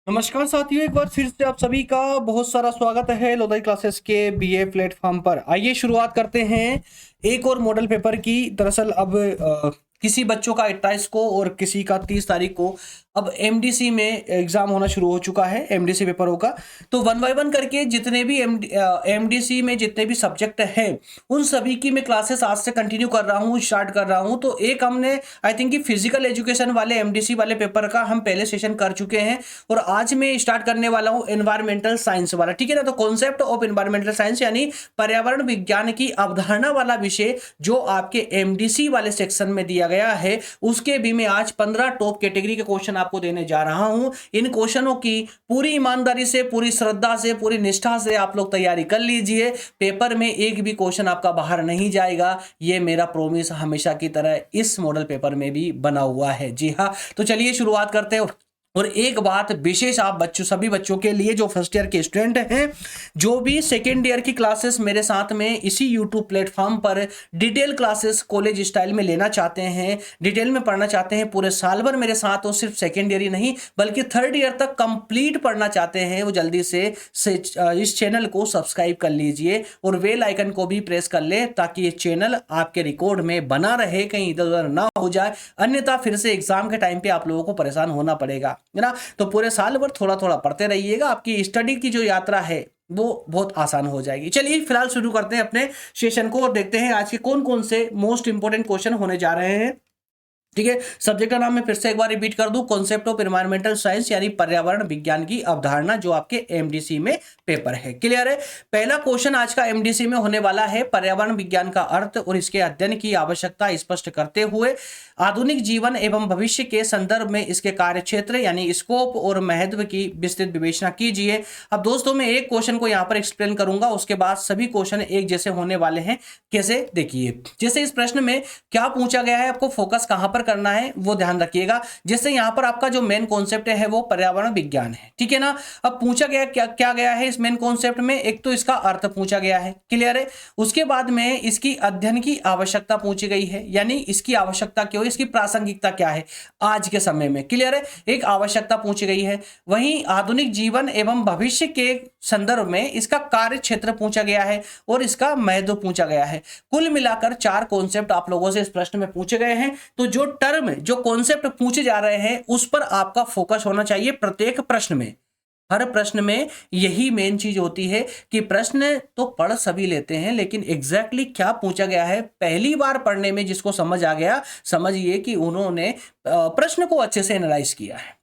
नमस्कार साथियों, एक बार फिर से आप सभी का बहुत सारा स्वागत है लोधई क्लासेस के बीए प्लेटफॉर्म पर। आइए शुरुआत करते हैं एक और मॉडल पेपर की। दरअसल अब किसी बच्चों का 28 को और किसी का 30 तारीख को अब एमडीसी में एग्जाम होना शुरू हो चुका है। एमडीसी पेपर होगा तो वन बाय वन करके जितने भी एमडीसी में जितने भी सब्जेक्ट हैं उन सभी की मैं क्लासेस आज से कंटिन्यू कर रहा हूँ, स्टार्ट कर रहा हूँ। तो एक हमने आई थिंक कि फिजिकल एजुकेशन वाले एमडीसी वाले पेपर का हम पहले सेशन कर चुके हैं और आज मैं स्टार्ट करने वाला हूँ एनवायरमेंटल साइंस वाला। ठीक है ना। तो कॉन्सेप्ट ऑफ एनवायरमेंटल साइंस यानी पर्यावरण विज्ञान की अवधारणा वाला विषय जो आपके एमडीसी वाले सेक्शन में दिया गया है, उसके भी मैं आज 15 टॉप कैटेगरी के क्वेश्चन आपको देने जा रहा हूं। इन क्वेश्चनों की पूरी ईमानदारी से, पूरी श्रद्धा से, पूरी निष्ठा से आप लोग तैयारी कर लीजिए। पेपर में एक भी क्वेश्चन आपका बाहर नहीं जाएगा, ये मेरा प्रॉमिस हमेशा की तरह इस मॉडल पेपर में भी बना हुआ है। जी हाँ, तो चलिए शुरुआत करते हैं। और एक बात विशेष आप बच्चों, सभी बच्चों के लिए जो फर्स्ट ईयर के स्टूडेंट हैं, जो भी सेकेंड ईयर की क्लासेस मेरे साथ में इसी यूट्यूब प्लेटफॉर्म पर डिटेल क्लासेस कॉलेज स्टाइल में लेना चाहते हैं, डिटेल में पढ़ना चाहते हैं, पूरे साल भर मेरे साथ हो, सिर्फ सेकेंड ईयर ही नहीं बल्कि थर्ड ईयर तक कंप्लीट पढ़ना चाहते हैं, वो जल्दी से इस चैनल को सब्सक्राइब कर लीजिए और बेल आइकन को भी प्रेस कर ले ताकि ये चैनल आपके रिकॉर्ड में बना रहे, कहीं इधर उधर ना हो जाए। अन्यथा फिर से एग्जाम के टाइम पे आप लोगों को परेशान होना पड़ेगा, है ना। तो पूरे साल भर थोड़ा थोड़ा पढ़ते रहिएगा, आपकी स्टडी की जो यात्रा है वो बहुत आसान हो जाएगी। चलिए फिलहाल शुरू करते हैं अपने सेशन को और देखते हैं आज के कौन कौन से मोस्ट इंपोर्टेंट क्वेश्चन होने जा रहे हैं। ठीक है, सब्जेक्ट का नाम मैं फिर से एक बार रिपीट कर दूं, कॉन्सेप्ट ऑफ एनवायरमेंटल साइंस यानी पर्यावरण विज्ञान की अवधारणा, जो आपके एमडीसी में पेपर है। क्लियर है। पहला क्वेश्चन आज का एमडीसी में होने वाला है, पर्यावरण विज्ञान का अर्थ और इसके अध्ययन की आवश्यकता स्पष्ट करते हुए आधुनिक जीवन एवं भविष्य के संदर्भ में इसके कार्यक्षेत्र यानी स्कोप और महत्व की विस्तृत विवेचना कीजिए। अब दोस्तों मैं एक क्वेश्चन को यहां पर एक्सप्लेन करूंगा, उसके बाद सभी क्वेश्चन एक जैसे होने वाले हैं। कैसे, देखिए जैसे इस प्रश्न में क्या पूछा गया है, आपको फोकस कहां पर करना है वो ध्यान रखिएगा। जैसे यहां पर आपका जो मेन कॉन्सेप्ट है वो पर्यावरण विज्ञान है, ठीक है ना। अब पूछा गया क्या क्या गया है इस मेन कॉन्सेप्ट में, एक तो इसका अर्थ पूछा गया है, क्लियर है। उसके बाद में इसकी अध्ययन की आवश्यकता पूछी गई है, यानी इसकी आवश्यकता क्यों, इसकी प्रासंगिकता क्या है आज के समय में, क्लियर है। एक आवश्यकता पूछी गई है। वहीं आधुनिक जीवन एवं भविष्य के संदर्भ में इसका कार्य क्षेत्र पूछा गया है और इसका महत्व पूछा गया है। कुल मिलाकर 4 कॉन्सेप्ट आप लोगों से इस प्रश्न में पूछे गए हैं। तो जो टर्म, जो कॉन्सेप्ट पूछे जा रहे हैं उस पर आपका फोकस होना चाहिए प्रत्येक प्रश्न में। हर प्रश्न में यही मेन चीज होती है कि प्रश्न तो पढ़ सभी लेते हैं, लेकिन एग्जैक्टली क्या पूछा गया है पहली बार पढ़ने में जिसको समझ आ गया, समझिए कि उन्होंने प्रश्न को अच्छे से एनालाइज किया है।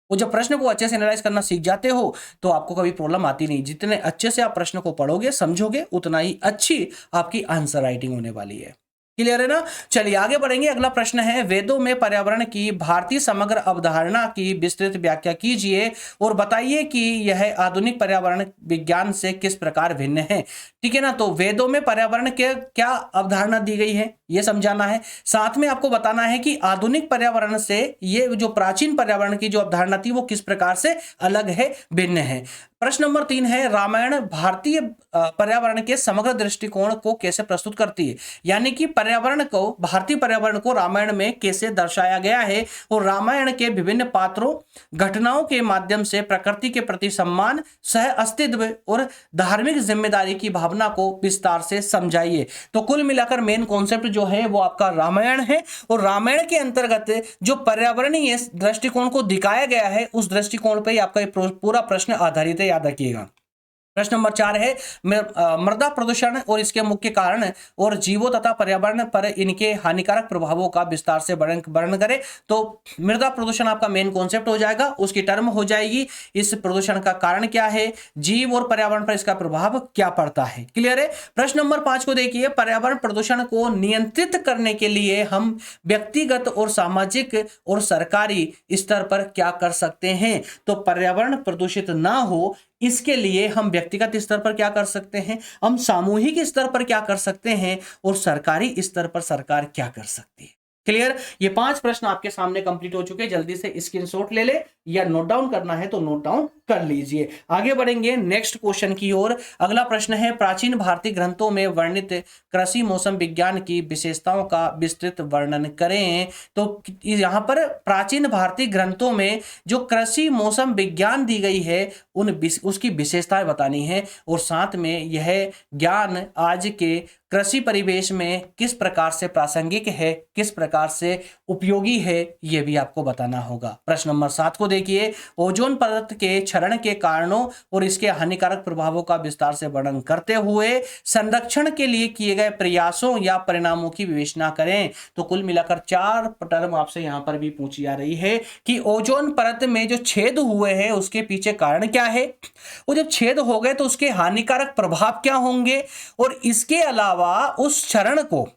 वो जब प्रश्न को अच्छे से एनालाइज करना सीख जाते हो तो आपको कभी प्रॉब्लम आती नहीं। जितने अच्छे से आप प्रश्न को पढ़ोगे, समझोगे, उतना ही अच्छी आपकी आंसर राइटिंग होने वाली है। क्लियर है ना। चलिए आगे बढ़ेंगे। अगला प्रश्न है, वेदों में पर्यावरण की भारतीय समग्र अवधारणा की विस्तृत व्याख्या कीजिए और बताइए कि यह आधुनिक पर्यावरण विज्ञान से किस प्रकार भिन्न है। ठीक है ना। तो वेदों में पर्यावरण के क्या अवधारणा दी गई है यह समझाना है, साथ में आपको बताना है कि आधुनिक पर्यावरण से ये जो प्राचीन पर्यावरण की जो अवधारणा थी वो किस प्रकार से अलग है, भिन्न है। प्रश्न नंबर 3 है, रामायण भारतीय पर्यावरण के समग्र दृष्टिकोण को कैसे प्रस्तुत करती है, यानी कि पर्यावरण को, भारतीय पर्यावरण को रामायण में कैसे दर्शाया गया है और रामायण के विभिन्न पात्रों, घटनाओं के माध्यम से प्रकृति के प्रति सम्मान, सह अस्तित्व और धार्मिक जिम्मेदारी की भावना को विस्तार से समझाइए। तो कुल मिलाकर मेन कॉन्सेप्ट जो है वो आपका रामायण है और रामायण के अंतर्गत जो पर्यावरणीय दृष्टिकोण को दिखाया गया है उस दृष्टिकोण पर आपका पूरा प्रश्न आधारित है, याद रखिएगा। प्रश्न नंबर 4 है, मृदा प्रदूषण और इसके मुख्य कारण और जीवों तथा पर्यावरण पर इनके हानिकारक प्रभावों का विस्तार से वर्णन करें। तो मृदा प्रदूषण आपका मेन कॉन्सेप्ट हो जाएगा, उसकी टर्म हो जाएगी, इस प्रदूषण का कारण क्या है, जीव और पर्यावरण पर इसका प्रभाव क्या पड़ता है। क्लियर है। प्रश्न नंबर 5 को देखिए, पर्यावरण प्रदूषण को नियंत्रित करने के लिए हम व्यक्तिगत और सामाजिक और सरकारी स्तर पर क्या कर सकते हैं। तो पर्यावरण प्रदूषित ना हो इसके लिए हम व्यक्तिगत स्तर पर क्या कर सकते हैं, हम सामूहिक स्तर पर क्या कर सकते हैं और सरकारी स्तर पर सरकार क्या कर सकती है। क्लियर। ये 5 प्रश्न आपके सामने कंप्लीट हो चुके हैं, जल्दी से स्क्रीनशॉट ले ले या नोट डाउन करना है तो नोट डाउन कर लीजिए। आगे बढ़ेंगे नेक्स्ट क्वेश्चन की ओर। अगला प्रश्न है, प्राचीन भारतीय ग्रंथों में वर्णित कृषि मौसम विज्ञान की विशेषताओं का विस्तृत वर्णन करें। तो यहाँ पर प्राचीन भारतीय ग्रंथों में जो कृषि मौसम विज्ञान दी गई है उसकी विशेषताएं बतानी है, और साथ में यह ज्ञान आज के कृषि परिवेश में किस प्रकार से प्रासंगिक है, किस प्रकार से उपयोगी है, यह भी आपको बताना होगा। प्रश्न नंबर 7 को देखिए, ओजोन परत के क्षरण के कारणों और इसके हानिकारक प्रभावों का विस्तार से वर्णन करते हुए संरक्षण के लिए किए गए प्रयासों या परिणामों की विवेचना करें। तो कुल मिलाकर 4 टर्म आपसे यहां पर भी पूछी जा रही है कि ओजोन परत में जो छेद हुए हैं उसके पीछे कारण क्या है, वो जब छेद हो गए तो उसके हानिकारक प्रभाव क्या होंगे, और इसके अलावा उस क्षरण को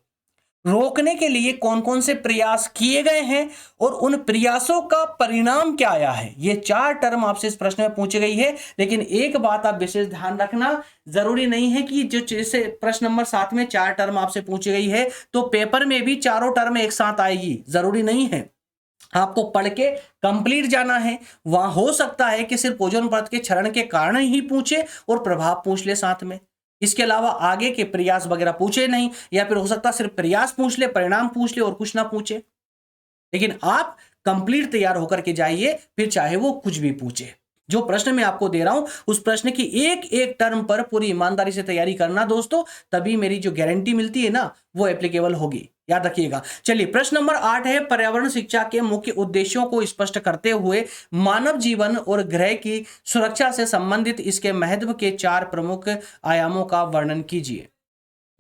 रोकने के लिए कौन कौन से प्रयास किए गए हैं और उन प्रयासों का परिणाम क्या आया है। ये 4 टर्म आपसे इस प्रश्न में पूछी गई है। लेकिन एक बात आप विशेष ध्यान रखना, जरूरी नहीं है कि जो जैसे प्रश्न नंबर 7 में 4 टर्म आपसे पूछी गई है तो पेपर में भी चारों टर्म एक साथ आएगी, जरूरी नहीं है। आपको पढ़ के कंप्लीट जाना है। वहां हो सकता है कि सिर्फ ओजोन परत के क्षरण के कारण ही पूछे और प्रभाव पूछ ले साथ में, इसके अलावा आगे के प्रयास वगैरह पूछे नहीं, या फिर हो सकता है सिर्फ प्रयास पूछ ले, परिणाम पूछ ले और कुछ ना पूछे। लेकिन आप कंप्लीट तैयार होकर के जाइए, फिर चाहे वो कुछ भी पूछे। जो प्रश्न मैं आपको दे रहा हूं उस प्रश्न की एक एक टर्म पर पूरी ईमानदारी से तैयारी करना दोस्तों, तभी मेरी जो गारंटी मिलती है ना वो एप्लीकेबल होगी, याद रखिएगा। चलिए प्रश्न नंबर 8 है, पर्यावरण शिक्षा के मुख्य उद्देश्यों को स्पष्ट करते हुए मानव जीवन और ग्रह की सुरक्षा से संबंधित इसके महत्व के 4 प्रमुख आयामों का वर्णन कीजिए।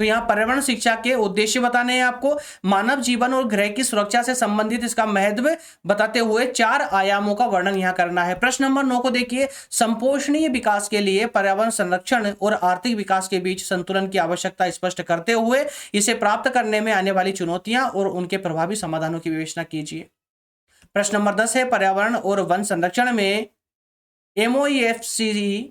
तो यहां पर्यावरण शिक्षा के उद्देश्य बताने हैं आपको, मानव जीवन और ग्रह की सुरक्षा से संबंधित इसका महत्व बताते हुए 4 आयामों का वर्णन यहां करना है। प्रश्न नंबर 9 को देखिए, संपोषणीय विकास के लिए पर्यावरण संरक्षण और आर्थिक विकास के बीच संतुलन की आवश्यकता स्पष्ट करते हुए इसे प्राप्त करने में आने वाली चुनौतियां और उनके प्रभावी समाधानों की विवेचना कीजिए। प्रश्न नंबर 10 है, पर्यावरण और वन संरक्षण में MOEFCC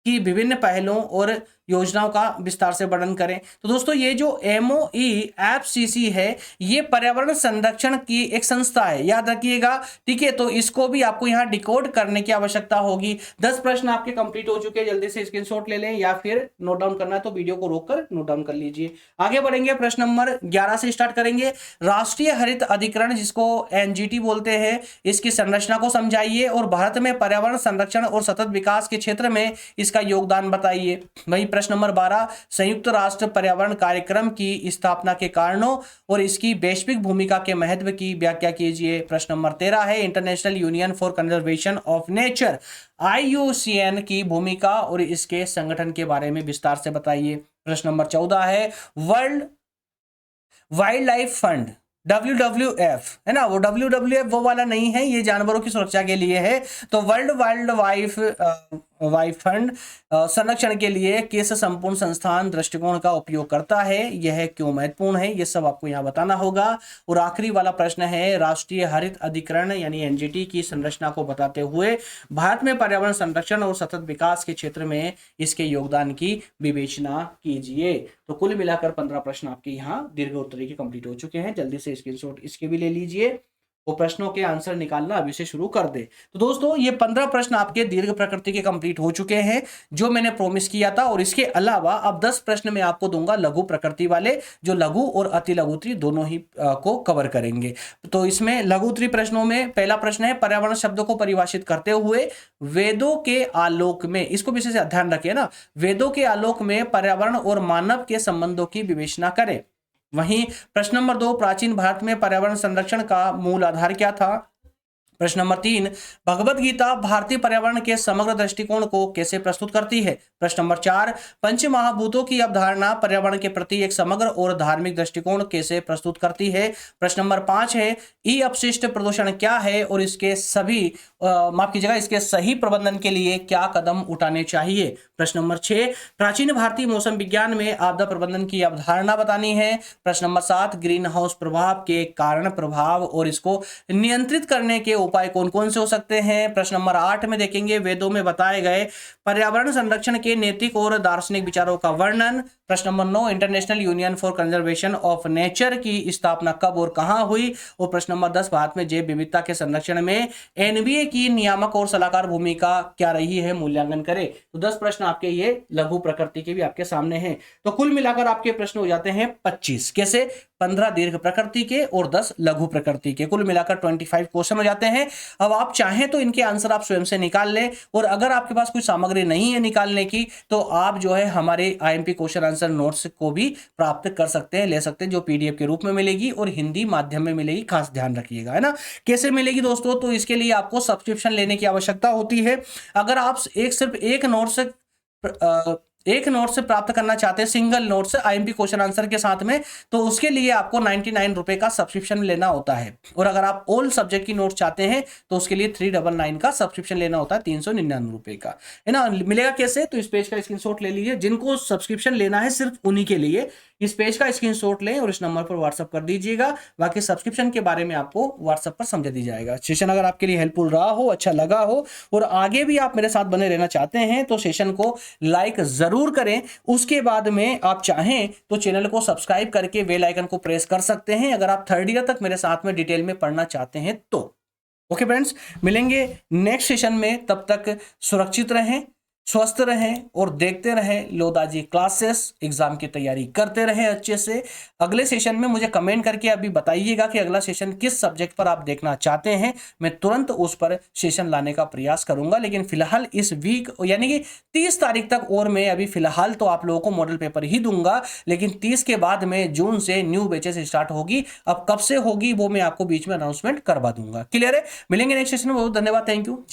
की विभिन्न पहलों और योजनाओं का विस्तार से वर्णन करें। तो दोस्तों ये जो MOEFCC है ये पर्यावरण संरक्षण की एक संस्था है, याद रखिएगा, ठीक है। तो इसको भी आपको यहाँ डिकोड करने की आवश्यकता होगी। 10 प्रश्न आपके कंप्लीट हो चुके हैं, जल्दी से स्क्रीनशॉट ले लें या फिर नोट डाउन करना है तो वीडियो को रोककर नोट डाउन कर लीजिए। आगे बढ़ेंगे, प्रश्न नंबर 11 से स्टार्ट करेंगे। राष्ट्रीय हरित अधिकरण जिसको NGT बोलते हैं, इसकी संरचना को समझाइए और भारत में पर्यावरण संरक्षण और सतत विकास के क्षेत्र में इसका योगदान बताइए। वही प्रश्न नंबर 12, संयुक्त राष्ट्र पर्यावरण कार्यक्रम की स्थापना के कारणों और इसकी वैश्विक भूमिका के महत्व की व्याख्या कीजिए। प्रश्न नंबर 13 है, international union for conservation of nature IUCN की भूमिका और इसके संगठन के बारे में विस्तार से बताइए। प्रश्न नंबर 14 है, world wild life fund WWF है ना, वो WWF वो वाला नहीं है, ये जानवरों की सुरक्षा के लिए है। तो वर्ल्ड वाइल्ड वाइफ फंड संरक्षण के लिए किस संपूर्ण संस्थान दृष्टिकोण का उपयोग करता है, यह क्यों महत्वपूर्ण है, यह सब आपको यहाँ बताना होगा। और आखिरी वाला प्रश्न है, राष्ट्रीय हरित अधिकरण यानी NGT की संरचना को बताते हुए भारत में पर्यावरण संरक्षण और सतत विकास के क्षेत्र में इसके योगदान की विवेचना कीजिए। तो कुल मिलाकर 15 प्रश्न आपके यहाँ दीर्घ उत्तरीय के कंप्लीट हो चुके हैं। जल्दी से स्क्रीनशॉट इसके भी ले लीजिए, वो प्रश्नों के आंसर निकालना अभी से शुरू कर दे। तो दोस्तों ये 15 प्रश्न आपके दीर्घ प्रकृति के कंप्लीट हो चुके हैं जो मैंने प्रोमिस किया था। और इसके अलावा अब 10 प्रश्न मैं आपको दूंगा लघु प्रकृति वाले, जो लघु और अति लघुत्री दोनों ही को कवर करेंगे। तो इसमें लघुत्री प्रश्नों में पहला प्रश्न है, पर्यावरण शब्द को परिभाषित करते हुए वेदों के आलोक में, इसको विशेष ध्यान रखिए ना, वेदों के आलोक में पर्यावरण और मानव के संबंधों की विवेचना करें। वहीं प्रश्न नंबर 2, प्राचीन भारत में पर्यावरण संरक्षण का मूल आधार क्या था। प्रश्न नंबर 3, भगवत गीता भारतीय पर्यावरण के समग्र दृष्टिकोण को कैसे प्रस्तुत करती है। प्रश्न नंबर 4, पंच महाभूतों की अवधारणा पर्यावरण के प्रति एक समग्र और धार्मिक दृष्टिकोण कैसे प्रस्तुत करती है। प्रश्न नंबर 5 है, ई अपशिष्ट प्रदूषण क्या है और इसके इसके सही प्रबंधन के लिए क्या कदम उठाने चाहिए। प्रश्न नंबर 6, प्राचीन भारतीय मौसम विज्ञान में आपदा प्रबंधन की अवधारणा बतानी है। प्रश्न नंबर 7, ग्रीन हाउस प्रभाव के कारण, प्रभाव और इसको नियंत्रित करने के उपाय कौन कौन से हो सकते हैं। प्रश्न नंबर 8 में देखेंगे वेदों में बताए गए पर्यावरण संरक्षण के नैतिक और दार्शनिक विचारों का वर्णन। प्रश्न number 9 international union for conservation of nature की स्थापना कब और कहां हुई। और प्रश्न नंबर 10 भारत में जैव विविधता के संरक्षण में एनबीए की नियामक और सलाहकार भूमिका क्या रही है, मूल्यांकन करें। तो 10 प्रश्न आपके ये लघु प्रकृति के भी आपके सामने हैं। तो कुल मिलाकर आपके प्रश्न हो जाते हैं 25। कैसे? 15 दीर्घ प्रकृति के और 10 लघु प्रकृति के, कुल मिलाकर 25 क्वेश्चन हो जाते हैं। अब आप चाहें तो इनके आंसर आप स्वयं से निकाल लें, और अगर आपके पास कोई सामग्री नहीं है निकालने की तो आप जो है हमारे आईएमपी क्वेश्चन आंसर नोट्स को भी प्राप्त कर सकते हैं, ले सकते हैं, जो पीडीएफ के रूप में मिलेगी और हिंदी माध्यम में मिलेगी, खास ध्यान रखिएगा, है ना। कैसे मिलेगी दोस्तों? तो इसके लिए आपको सब्सक्रिप्शन लेने की आवश्यकता होती है। अगर आप सिर्फ एक नोट से प्राप्त करना चाहते हैं, सिंगल नोट से आईएमपी क्वेश्चन आंसर के साथ में, तो उसके लिए आपको 99 रुपए का सब्सक्रिप्शन लेना होता है। और अगर आप ऑल सब्जेक्ट की नोट चाहते हैं तो उसके लिए 399 का सब्सक्रिप्शन लेना होता है, 399 रुपए का, है ना। मिलेगा कैसे? तो इस पेज का स्क्रीनशॉट ले लीजिए, जिनको सब्सक्रिप्शन लेना है सिर्फ उन्हीं के लिए इस पेज का स्क्रीनशॉट लें और इस नंबर पर व्हाट्सअप कर दीजिएगा। बाकी सब्सक्रिप्शन के बारे में आपको व्हाट्सएप पर समझा दी जाएगा। सेशन अगर आपके लिए हेल्पफुल रहा हो, अच्छा लगा हो और आगे भी आप मेरे साथ बने रहना चाहते हैं तो सेशन को लाइक जरूर करें। उसके बाद में आप चाहें तो चैनल को सब्सक्राइब करके बेल आइकन को प्रेस कर सकते हैं, अगर आप 3rd ईयर तक मेरे साथ में डिटेल में पढ़ना चाहते हैं तो। ओके फ्रेंड्स, मिलेंगे नेक्स्ट सेशन में, तब तक सुरक्षित रहें, स्वस्थ रहें और देखते रहें लोदाजी क्लासेस। एग्जाम की तैयारी करते रहें अच्छे से। अगले सेशन में मुझे कमेंट करके अभी बताइएगा कि अगला सेशन किस सब्जेक्ट पर आप देखना चाहते हैं, मैं तुरंत उस पर सेशन लाने का प्रयास करूंगा। लेकिन फिलहाल इस वीक यानी कि 30 तारीख तक, और मैं अभी फिलहाल तो आप लोगों को मॉडल पेपर ही दूंगा, लेकिन 30 के बाद में जून से न्यू बैचेस स्टार्ट होगी। अब कब से होगी वो मैं आपको बीच में अनाउंसमेंट करवा दूंगा। क्लियर है? मिलेंगे नेक्स्ट सेशन में। बहुत धन्यवाद, थैंक यू।